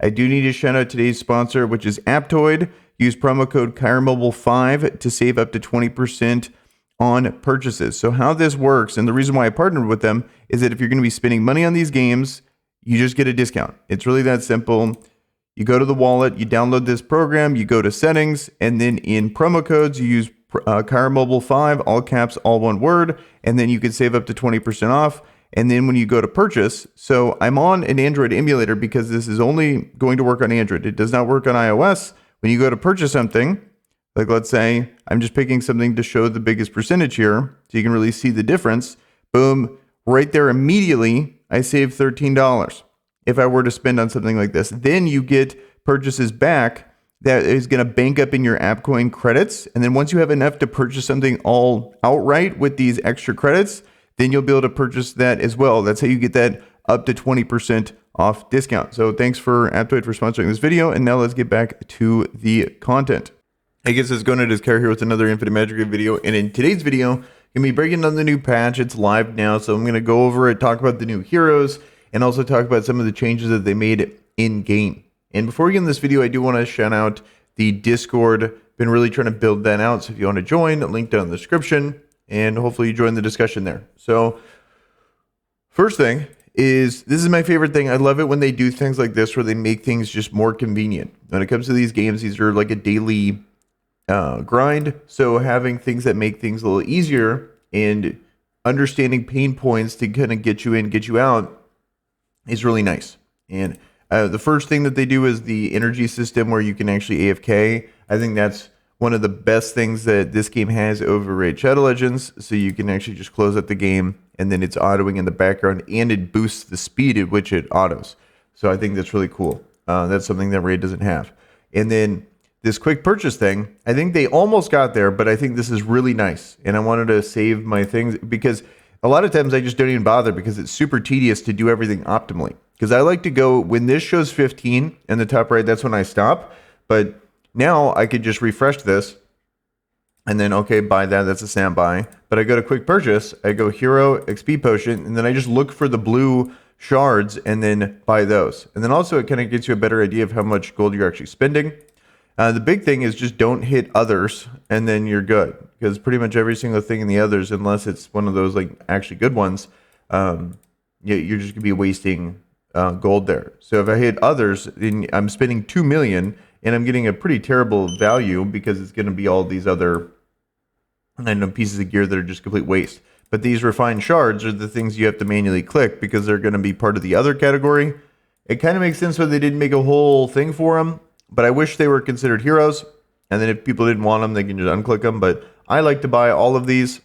I do need to shout out today's sponsor, which is Aptoide. Use promo code Kire Mobile 5 to save up to 20% on purchases. So how this works, and the reason why I partnered with them, is that if you're going to be spending money on these games, you just get a discount. It's really that simple. You go to the wallet, you download this program, you go to settings, and then in promo codes, you use Kire Mobile 5, all caps, all one word, and then you can save up to 20% off. And then when you go to purchase, so I'm on an Android emulator because this is only going to work on Android. It does not work on iOS. When you go to purchase something, like let's say I'm just picking something to show the biggest percentage here, so you can really see the difference. Boom, right there immediately, I save $13 if I were to spend on something like this. Then you get purchases back that is going to bank up in your AppCoin credits. And then once you have enough to purchase something all outright with these extra credits, then you'll be able to purchase that as well. That's how you get that up to 20% off discount. So thanks for Aptoide for sponsoring this video. And now let's get back to the content. Hey guys, it's going to Kire here with another Infinite Magicraid video. And in today's video, I'm going to be breaking down the new patch. It's live now. So I'm going to go over it, talk about the new heroes, and also talk about some of the changes that they made in game. And before we get in this video, I do want to shout out the Discord. Been really trying to build that out. So if you want to join, link down in the description, and hopefully you join the discussion there. So first thing is, this is my favorite thing. I love it when they do things like this where they make things just more convenient. When it comes to these games, these are like a daily grind. So having things that make things a little easier and understanding pain points to kind of get you in, get you out is really nice. And the first thing that they do is the energy system where you can actually AFK. I think that's one of the best things that this game has over Raid Shadow Legends. So you can actually just close out the game and then it's autoing in the background and it boosts the speed at which it autos. So I think that's really cool. That's something that Raid doesn't have. And then this quick purchase thing, I think they almost got there, but I think this is really nice. And I wanted to save my things because a lot of times I just don't even bother because it's super tedious to do everything optimally. Because I like to go, when this shows 15 in the top right, that's when I stop. But now I could just refresh this and then, okay, buy that. That's a snap buy. But I go to quick purchase. I go hero, XP potion, and then I just look for the blue shards and then buy those. And then also it kind of gets you a better idea of how much gold you're actually spending. The big thing is just don't hit others and then you're good. Because pretty much every single thing in the others, unless it's one of those like actually good ones, you're just going to be wasting gold there. So if I hit others, then I'm spending 2 million and I'm getting a pretty terrible value because it's going to be all these other pieces of gear that are just complete waste. But these refined shards are the things you have to manually click because they're going to be part of the other category. It kind of makes sense why they didn't make a whole thing for them, but I wish they were considered heroes. And then if people didn't want them, they can just unclick them. But I like to buy all of these,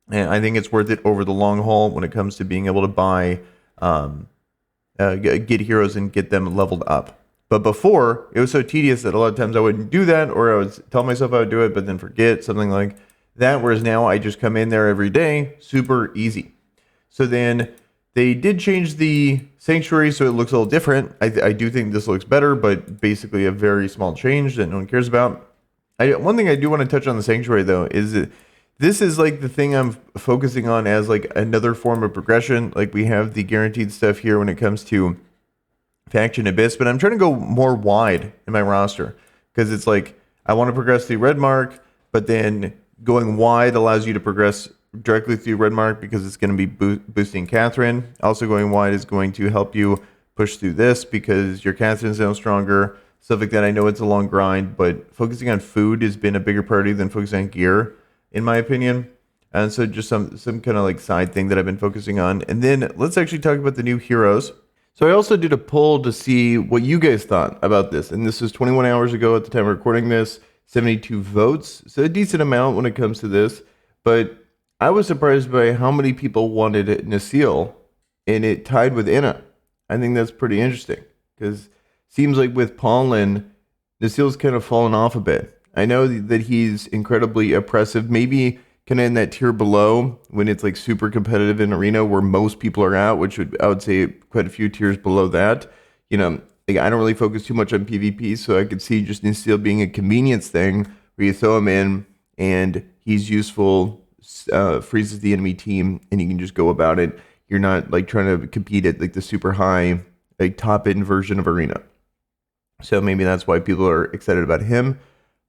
and I think it's worth it over the long haul when it comes to being able to buy, get heroes and get them leveled up. But before, it was so tedious that a lot of times I wouldn't do that, or I would tell myself I would do it, but then forget, something like that. Whereas now I just come in there every day, super easy. So then they did change the sanctuary, so it looks a little different. I do think this looks better, but basically a very small change that no one cares about. One thing I do want to touch on the sanctuary, though, is that this is like the thing I'm focusing on as like another form of progression. Like we have the guaranteed stuff here when it comes to Faction Abyss, but I'm trying to go more wide in my roster because it's like I want to progress through Red Mark, but then going wide allows you to progress directly through Red Mark because it's going to be boosting Catherine. Also going wide is going to help you push through this because your Catherine's now stronger, stuff like that. I know it's a long grind, but focusing on food has been a bigger priority than focusing on gear, in my opinion. And so just some kind of like side thing that I've been focusing on. And then let's actually talk about the new heroes. So I also did a poll to see what you guys thought about this. And this was 21 hours ago at the time of recording this, 72 votes. So a decent amount when it comes to this. But I was surprised by how many people wanted Nasil, and it tied with Inna. I think that's pretty interesting because seems like with Pollen, Nasil's kind of fallen off a bit. I know that he's incredibly oppressive, maybe kind of in that tier below when it's like super competitive in arena where most people are at, which I would say quite a few tiers below that. You know, like I don't really focus too much on PvP, so I could see just Nasil being a convenience thing where you throw him in and he's useful, freezes the enemy team, and you can just go about it. You're not like trying to compete at like the super high like top end version of Arena. So maybe that's why people are excited about him.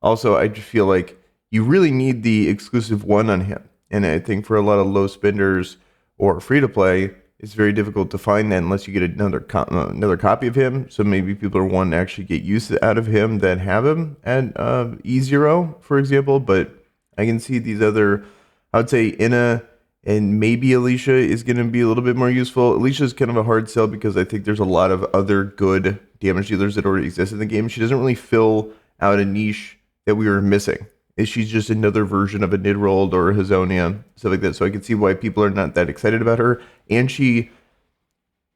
Also, I just feel like you really need the exclusive one on him. And I think for a lot of low spenders or free to play, it's very difficult to find that unless you get another copy of him. So maybe people are wanting to actually get use out of him that have him at E0, for example. But I can see these other, I would say Inna and maybe Alicia is going to be a little bit more useful. Alicia is kind of a hard sell because I think there's a lot of other good damage dealers that already exist in the game. She doesn't really fill out a niche that we were missing. She's just another version of a Nidrold or a Hazonia, stuff like that. So I can see why people are not that excited about her. And she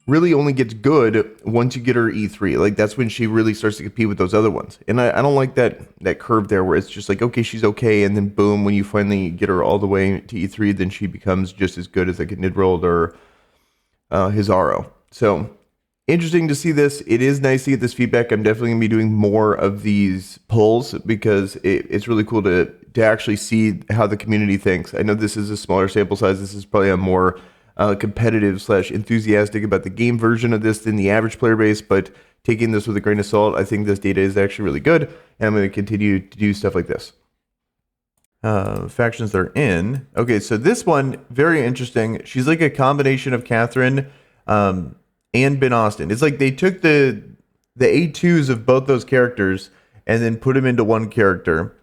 really only gets good once you get her E3. Like, that's when she really starts to compete with those other ones. And I don't like that curve there where it's just like, okay, she's okay. And then boom, when you finally get her all the way to E3, then she becomes just as good as like a Nidrold or Hizaro. So interesting to see this. It is nice to get this feedback. I'm definitely going to be doing more of these polls because it's really cool to actually see how the community thinks. I know this is a smaller sample size. This is probably a more competitive / enthusiastic about the game version of this than the average player base, but taking this with a grain of salt, I think this data is actually really good, and I'm going to continue to do stuff like this. Factions they're in. Okay, so this one, very interesting. She's like a combination of Catherine and Ben Austin. It's like they took the A2s of both those characters and then put them into one character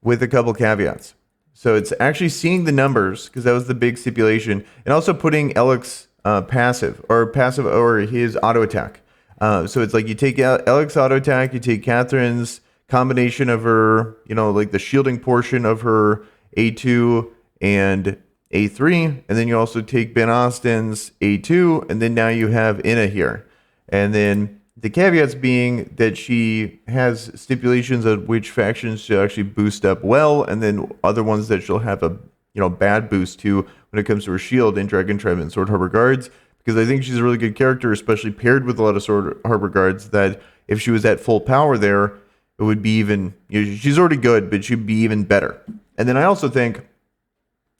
with a couple caveats. So it's actually seeing the numbers, because that was the big stipulation, and also putting Elix passive or his auto attack. So it's like you take Elix auto attack, you take Catherine's combination of her, like the shielding portion of her A2 and A3, and then you also take Ben Austin's A2, and then now you have Inna here. And then the caveats being that she has stipulations of which factions she'll actually boost up well, and then other ones that she'll have a bad boost to when it comes to her shield in Dragon Tribe and Sword Harbor Guards, because I think she's a really good character, especially paired with a lot of Sword Harbor Guards, that if she was at full power there, it would be even, she's already good, but she'd be even better. And then I also think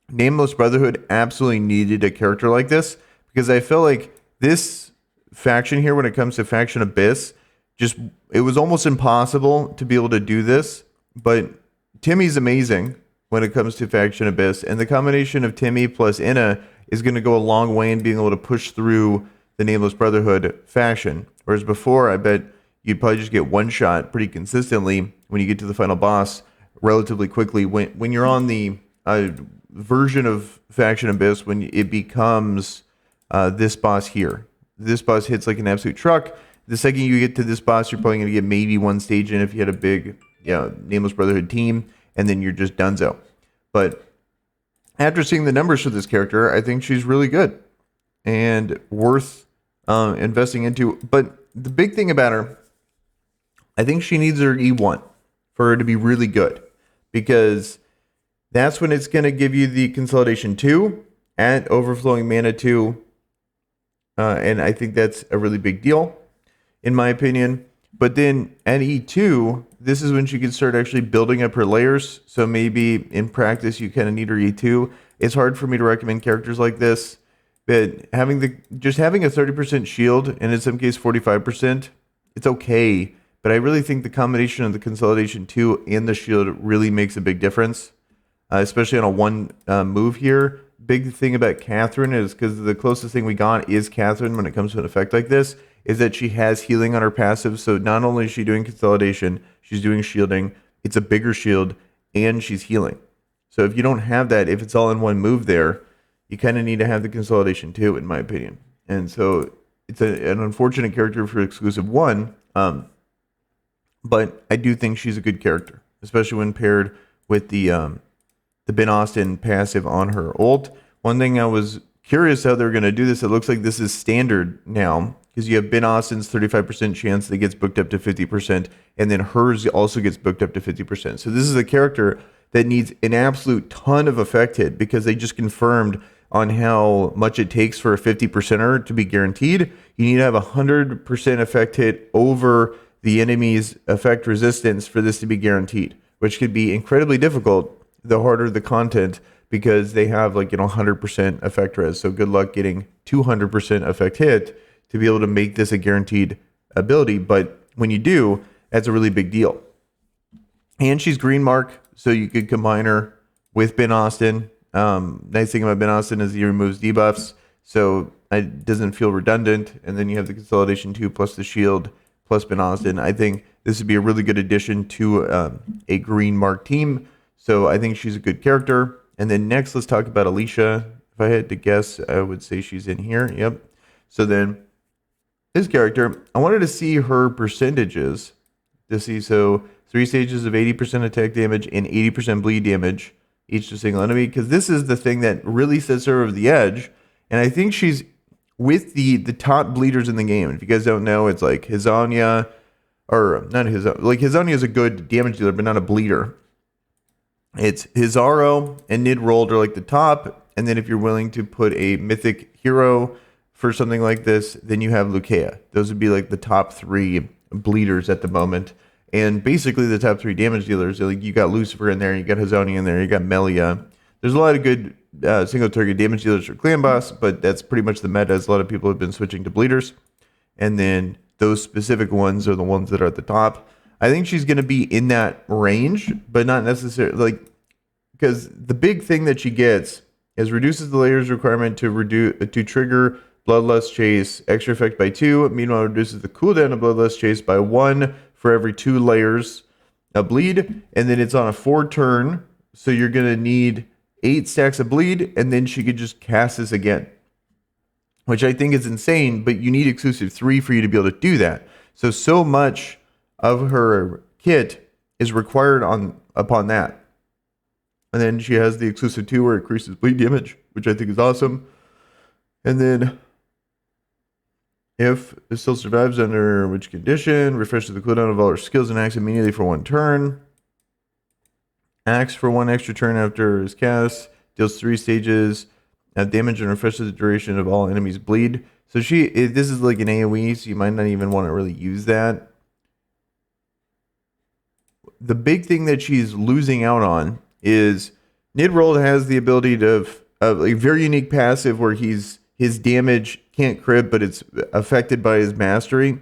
Nameless Brotherhood absolutely needed a character like this, because I feel like this faction here, when it comes to Faction Abyss, it was almost impossible to be able to do this. But Timmy's amazing when it comes to Faction Abyss, and the combination of Timmy plus Inna is going to go a long way in being able to push through the Nameless Brotherhood faction. Whereas before, I bet you'd probably just get one shot pretty consistently when you get to the final boss relatively quickly. When you're on the version of Faction Abyss, when it becomes this boss here. This boss hits like an absolute truck. The second you get to this boss, you're probably going to get maybe one stage in if you had a big Nameless Brotherhood team, and then you're just donezo. But after seeing the numbers for this character, I think she's really good and worth investing into. But the big thing about her, I think she needs her E1 for her to be really good, because that's when it's going to give you the Consolidation 2 and Overflowing Mana 2. And I think that's a really big deal, in my opinion. But then at E2, this is when she can start actually building up her layers. So maybe in practice, you kind of need her E2. It's hard for me to recommend characters like this, but having a 30% shield, and in some case 45%, it's okay. But I really think the combination of the Consolidation 2 and the shield really makes a big difference, especially on a one move here. Big thing about Catherine is, because the closest thing we got is Catherine when it comes to an effect like this, is that she has healing on her passive. So not only is she doing Consolidation, she's doing shielding. It's a bigger shield, and she's healing. So if you don't have that, if it's all in one move there, you kind of need to have the Consolidation too, in my opinion. And so it's an unfortunate character for exclusive 1, but I do think she's a good character, especially when paired with the Ben Austin passive on her ult. One thing I was curious how they're going to do this. It looks like this is standard now, because you have Ben Austin's 35% chance that gets booked up to 50%, and then hers also gets booked up to 50%. So this is a character that needs an absolute ton of effect hit, because they just confirmed on how much it takes for a 50%er to be guaranteed. You need to have 100% effect hit over the enemy's effect resistance for this to be guaranteed, which could be incredibly difficult the harder the content, because they have 100% effect res. So good luck getting 200% effect hit to be able to make this a guaranteed ability. But when you do, that's a really big deal. And she's green mark, so you could combine her with Ben Austin. Nice thing about Ben Austin is he removes debuffs, so it doesn't feel redundant. And then you have the Consolidation 2 plus the shield plus Ben Austin. I think this would be a really good addition to a green mark team. So I think she's a good character. And then next, let's talk about Alicia. If I had to guess, I would say she's in here. Yep. So then this character, I wanted to see her percentages to see. So 3 stages of 80% attack damage and 80% bleed damage each to single enemy, because this is the thing that really sets her over the edge. And I think she's with the top bleeders in the game. If you guys don't know, it's like Hisonia, or not Hisonia. Like Hisonia is a good damage dealer, but not a bleeder. It's Hizaro and Nidrold are like the top. And then if you're willing to put a mythic hero for something like this, then you have Lucia. Those would be like the top 3 bleeders at the moment. And basically the top 3 damage dealers, like you got Lucifer in there, you got Hisonia in there, you got Melia. There's a lot of good single target damage dealers for Clan Boss, but that's pretty much the meta, as a lot of people have been switching to bleeders. And then those specific ones are the ones that are at the top. I think she's going to be in that range, but not necessarily, like, because the big thing that she gets is reduces the layers requirement to trigger Bloodlust Chase, extra effect by 2. Meanwhile, reduces the cooldown of Bloodlust Chase by 1 for every 2 layers of bleed. And then it's on a 4 turn, so you're going to need 8 stacks of bleed, and then she could just cast this again, which I think is insane, but you need exclusive 3 for you to be able to do that. So much of her kit is required upon that. And then she has the exclusive 2 where it increases bleed damage, which I think is awesome. And then if it still survives under which condition, refreshes the cooldown of all her skills and acts immediately for 1 turn. Acts for 1 extra turn after his cast, deals 3 stages of damage and refreshes the duration of all enemies' bleed. So this is like an AoE, so you might not even want to really use that. The big thing that she's losing out on is Nidrold has the ability to a very unique passive where his damage can't crit, but it's affected by his mastery,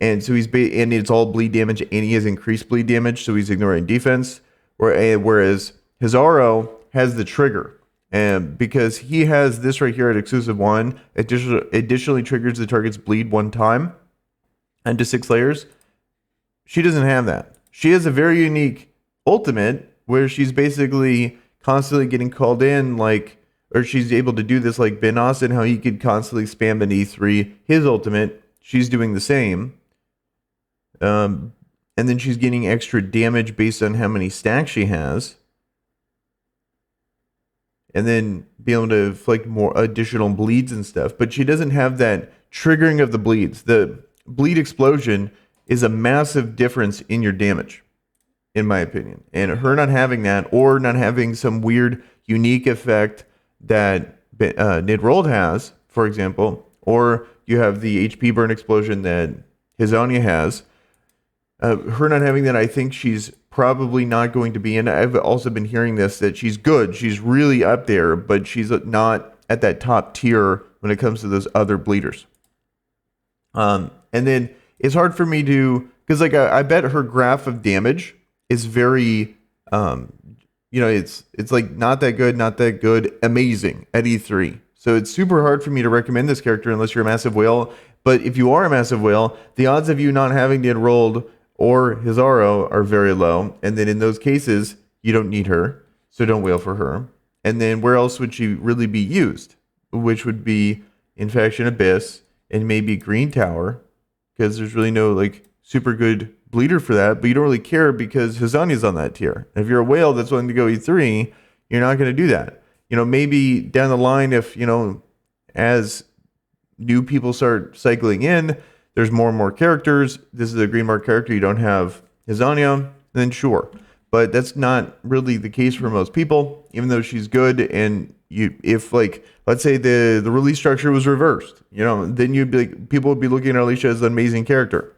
and so and it's all bleed damage, and he has increased bleed damage, so he's ignoring defense. Whereas Hizaro has the trigger, and because he has this right here at exclusive 1, additionally triggers the target's bleed 1 time and to 6 layers. She doesn't have that. She has a very unique ultimate where she's basically constantly getting called in, or she's able to do this like Ben Austin, how he could constantly spam an E3, his ultimate. She's doing the same. And then she's getting extra damage based on how many stacks she has. And then be able to inflict more additional bleeds and stuff. But she doesn't have that triggering of the bleeds. The bleed explosion is a massive difference in your damage, in my opinion. And her not having that, or not having some weird, unique effect that Nidrold has, for example, or you have the HP burn explosion that Hisonia has. Her not having that, I think she's probably not going to be in. I've also been hearing this, that she's good. She's really up there, but she's not at that top tier when it comes to those other bleeders. And then it's hard for me to, because I bet her graph of damage is very, it's like not that good, amazing at E3. So it's super hard for me to recommend this character unless you're a massive whale. But if you are a massive whale, the odds of you not having to enrolled or Hizaro are very low. And then in those cases, you don't need her. So don't whale for her. And then where else would she really be used? Which would be Infection Abyss and maybe Green Tower. Because there's really no super good bleeder for that. But you don't really care because Hizonia's on that tier. And if you're a whale that's willing to go E3, you're not going to do that. Maybe down the line if, as new people start cycling in, there's more and more characters. This is a green mark character. You don't have Hisonia, then sure. But that's not really the case for most people, even though she's good. And if let's say the release structure was reversed, then you'd be people would be looking at Alicia as an amazing character.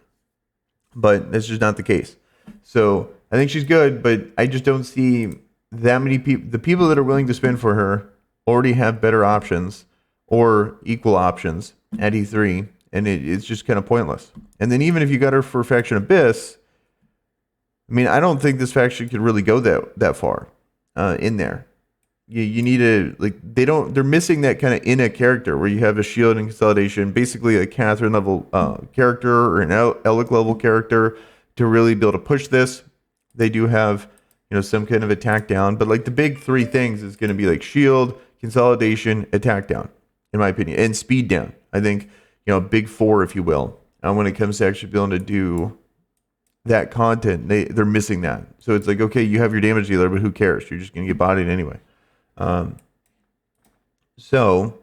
But that's just not the case. So I think she's good, but I just don't see that many people. The people that are willing to spend for her already have better options or equal options at E3. and it's just kind of pointless. And then even if you got her for Faction Abyss, I mean, I don't think this faction could really go that far in there. You need to, like, they're missing that kind of in a character where you have a shield and consolidation, basically a Catherine level character or an Alec level character to really be able to push this. They do have, some kind of attack down, but like the big three things is going to be like shield, consolidation, attack down, in my opinion, and speed down. I think, big four, if you will, when it comes to actually being able to do that content, they're missing that. So it's like, okay, you have your damage dealer, but who cares? You're just going to get bodied anyway. So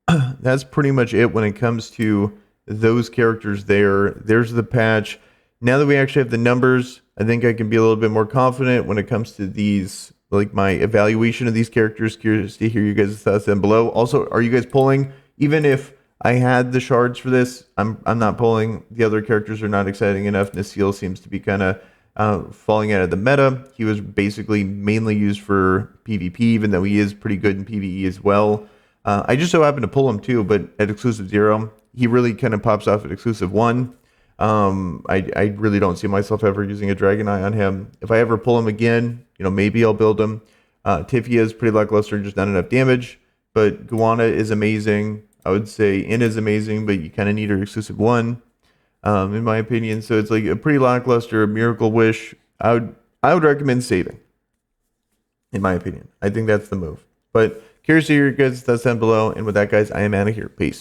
that's pretty much it when it comes to those characters there. There's the patch. Now that we actually have the numbers, I think I can be a little bit more confident when it comes to these, like my evaluation of these characters. Curious to hear you guys' thoughts down below. Also, are you guys pulling? Even if I had the shards for this, I'm not pulling. The other characters are not exciting enough. Nassil seems to be kind of falling out of the meta. He was basically mainly used for PvP, even though he is pretty good in PvE as well. I just so happened to pull him too, but at exclusive 0, he really kind of pops off at exclusive 1. I really don't see myself ever using a Dragon Eye on him. If I ever pull him again, maybe I'll build him. Tifia is pretty lackluster, just not enough damage. But Guana is amazing. I would say In is amazing, but you kind of need her exclusive 1, in my opinion. So it's like a pretty lackluster Miracle Wish. I would recommend saving, in my opinion. I think that's the move. But curious to hear your guys' thoughts down below. And with that, guys, I am out of here. Peace.